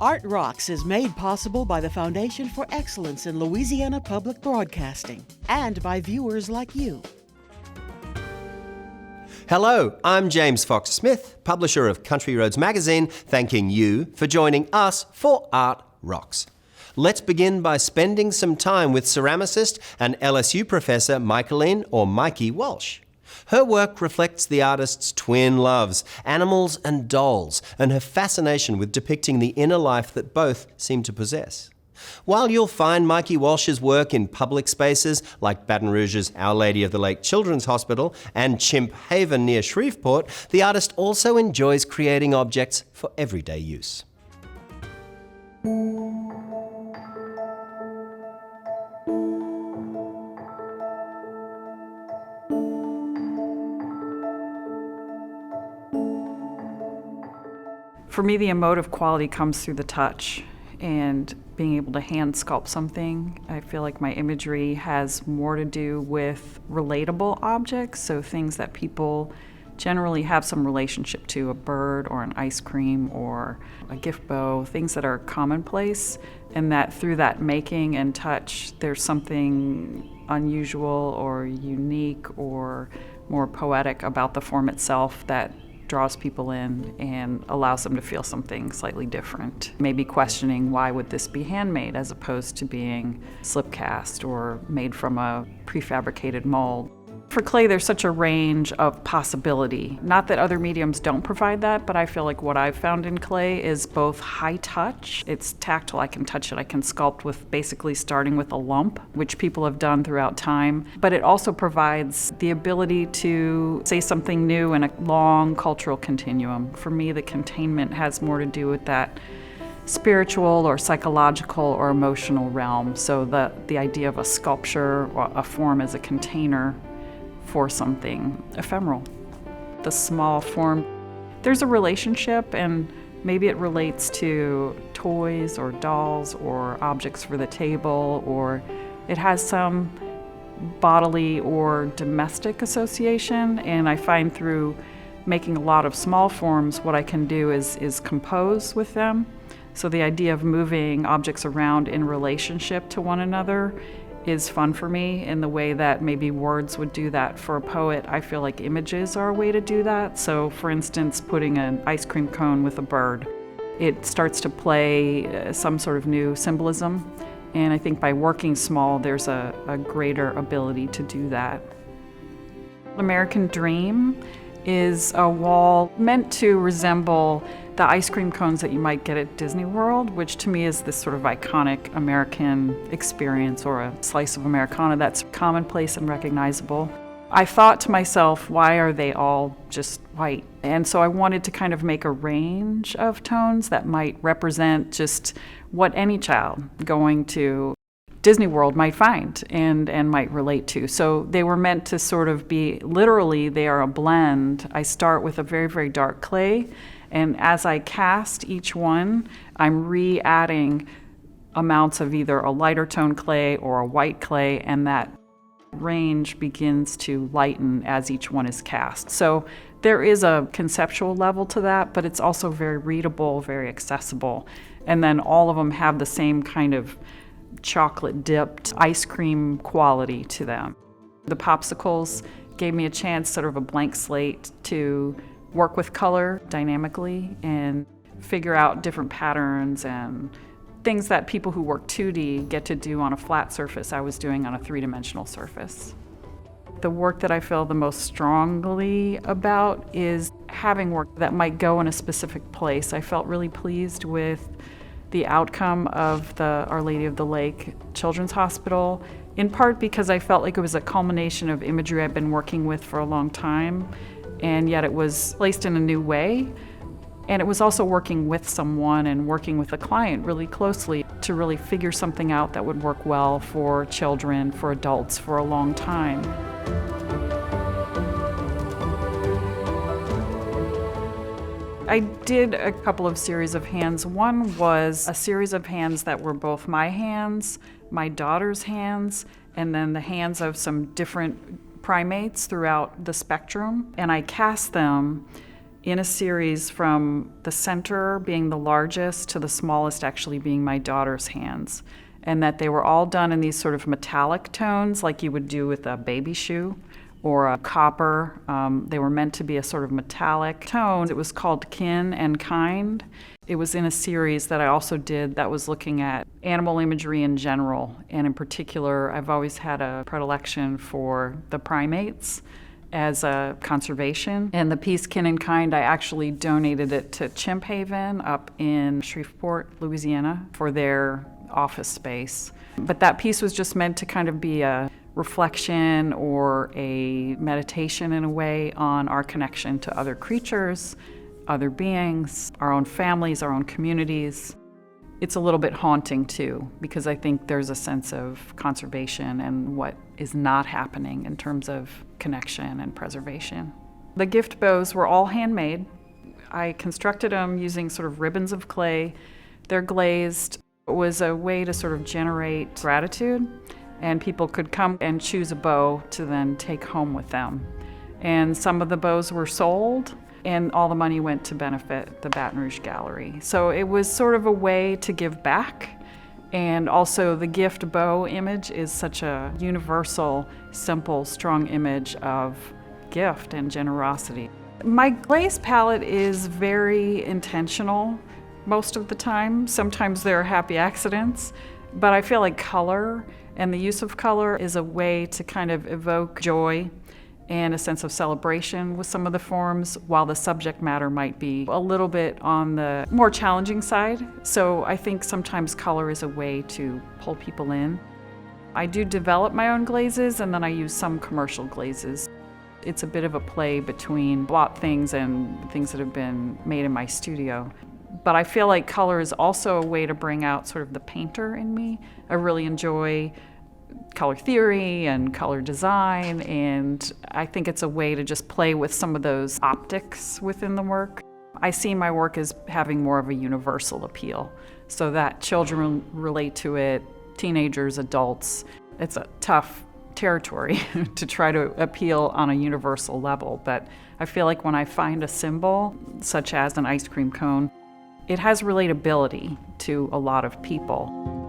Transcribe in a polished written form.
Art Rocks is made possible by the Foundation for Excellence in Louisiana Public Broadcasting and by viewers like you. Hello, I'm James Fox Smith, publisher of Country Roads Magazine, thanking you for joining us for Art Rocks. Let's begin by spending some time with ceramicist and LSU professor Michaelene, or Mikey, Walsh. Her work reflects the artist's twin loves, animals and dolls, and her fascination with depicting the inner life that both seem to possess. While you'll find Mikey Walsh's work in public spaces like Baton Rouge's Our Lady of the Lake Children's Hospital and Chimp Haven near Shreveport, the artist also enjoys creating objects for everyday use. For me, the emotive quality comes through the touch and being able to hand sculpt something. I feel like my imagery has more to do with relatable objects, so things that people generally have some relationship to, a bird or an ice cream or a gift bow, things that are commonplace, and that through that making and touch, there's something unusual or unique or more poetic about the form itself that draws people in and allows them to feel something slightly different. Maybe questioning why would this be handmade as opposed to being slip cast or made from a prefabricated mold. For clay, there's such a range of possibility. Not that other mediums don't provide that, but I feel like what I've found in clay is both high touch. It's tactile, I can touch it, I can sculpt with basically starting with a lump, which people have done throughout time. But it also provides the ability to say something new in a long cultural continuum. For me, the containment has more to do with that spiritual or psychological or emotional realm. So the idea of a sculpture or a form as a container for something ephemeral. The small form, there's a relationship, and maybe it relates to toys or dolls or objects for the table, or it has some bodily or domestic association. And I find through making a lot of small forms, what I can do is compose with them. So the idea of moving objects around in relationship to one another is fun for me in the way that maybe words would do that for a poet. I feel like images are a way to do that. So for instance, putting an ice cream cone with a bird, it starts to play some sort of new symbolism. And I think by working small, there's a greater ability to do that. American Dream is a wall meant to resemble the ice cream cones that you might get at Disney World, which to me is this sort of iconic American experience or a slice of Americana that's commonplace and recognizable. I thought to myself, why are they all just white? And so I wanted to kind of make a range of tones that might represent just what any child going to Disney World might find and might relate to. So they were meant to sort of be, literally, they are a blend. I start with a very, very dark clay, and as I cast each one, I'm re-adding amounts of either a lighter tone clay or a white clay, and that range begins to lighten as each one is cast. So there is a conceptual level to that, but it's also very readable, very accessible. And then all of them have the same kind of chocolate dipped ice cream quality to them. The popsicles gave me a chance, sort of a blank slate, to work with color dynamically and figure out different patterns and things that people who work 2D get to do on a flat surface, I was doing on a three-dimensional surface. The work that I feel the most strongly about is having work that might go in a specific place. I felt really pleased with the outcome of the Our Lady of the Lake Children's Hospital, in part because I felt like it was a culmination of imagery I've been working with for a long time, and yet it was placed in a new way. And it was also working with someone and working with a client really closely to really figure something out that would work well for children, for adults, for a long time. I did a couple of series of hands. One was a series of hands that were both my hands, my daughter's hands, and then the hands of some different primates throughout the spectrum. And I cast them in a series from the center being the largest to the smallest actually being my daughter's hands, and that they were all done in these sort of metallic tones like you would do with a baby shoe or a copper. They were meant to be a sort of metallic tone. It was called Kin and Kind. It was in a series that I also did that was looking at animal imagery in general, and in particular, I've always had a predilection for the primates as a conservation. And the piece Kin and Kind, I actually donated it to Chimp Haven up in Shreveport, Louisiana, for their office space. But that piece was just meant to kind of be a reflection or a meditation in a way on our connection to other creatures, other beings, our own families, our own communities. It's a little bit haunting too, because I think there's a sense of conservation and what is not happening in terms of connection and preservation. The gift bows were all handmade. I constructed them using sort of ribbons of clay. They're glazed. It was a way to sort of generate gratitude, and people could come and choose a bow to then take home with them. And some of the bows were sold, and all the money went to benefit the Baton Rouge Gallery. So it was sort of a way to give back. And also the gift bow image is such a universal, simple, strong image of gift and generosity. My glaze palette is very intentional most of the time. Sometimes there are happy accidents, but I feel like color and the use of color is a way to kind of evoke joy and a sense of celebration with some of the forms, while the subject matter might be a little bit on the more challenging side. So I think sometimes color is a way to pull people in. I do develop my own glazes, and then I use some commercial glazes. It's a bit of a play between bought things and things that have been made in my studio. But I feel like color is also a way to bring out sort of the painter in me. I really enjoy color theory and color design, and I think it's a way to just play with some of those optics within the work. I see my work as having more of a universal appeal, so that children relate to it, teenagers, adults. It's a tough territory to try to appeal on a universal level, but I feel like when I find a symbol, such as an ice cream cone, it has relatability to a lot of people.